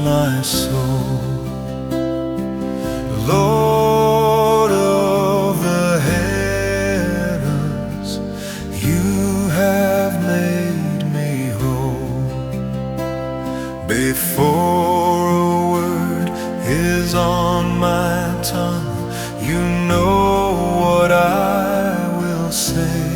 my soul. Lord of the heavens, you have made me whole. Before a word is on my tongue, you know what I will say.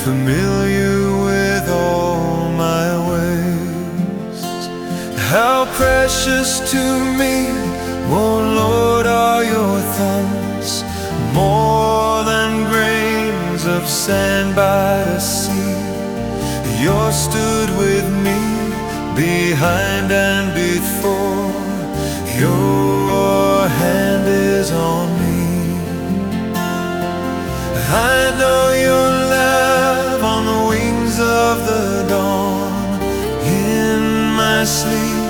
Familiar with all my ways. How precious to me, oh Lord, are your thoughts, more than grains of sand by the sea. You stood with me, behind and before. Your hand is on me. I know your love on the wings of the dawn. In my sleep,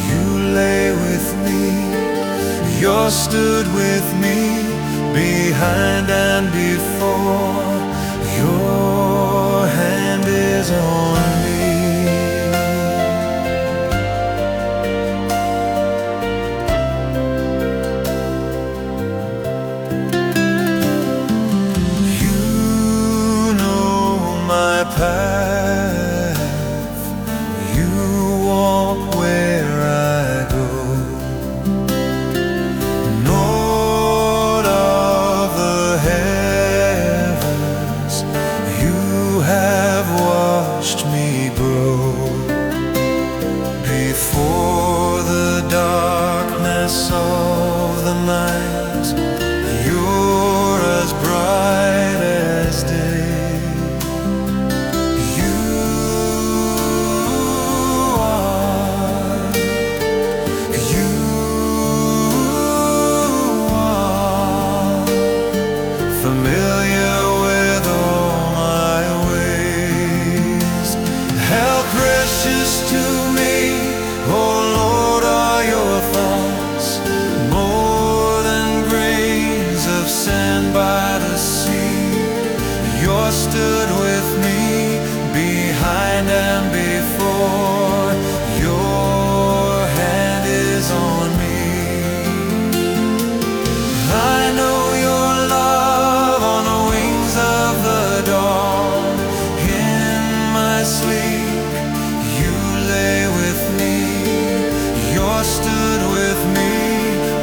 you lay with me. You stood with me, behind and before. Your hand is on me. Path, you walk where I go. Lord of the heavens, you have watched me grow. Before the darkness of the night, you're as bright as day. Familiar with all my ways. How precious to me, oh Lord, are your thoughts, more than grains of sand by the sea. You stood with me, behind and before. Your hand is on me. I know your love on the wings of the dawn. In my sleep, you lay with me. You stood with me,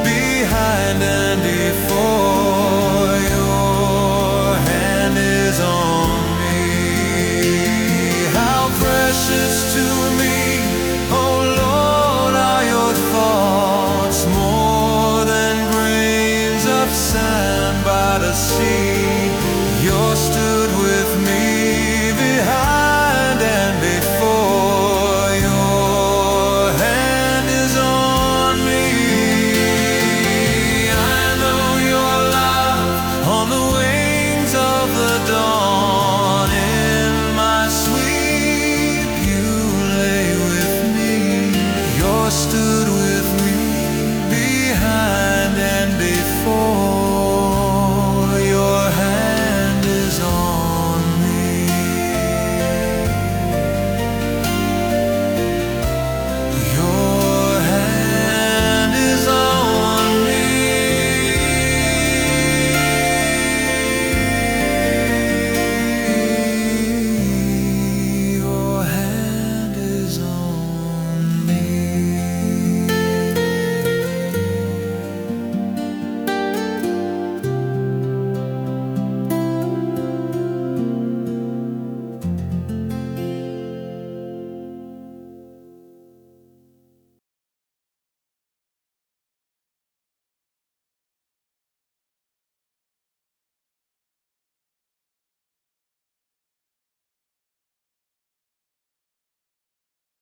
behind and before. Your hand is on me. How precious to me, oh Lord, are your thoughts, more than grains of sand by the sea.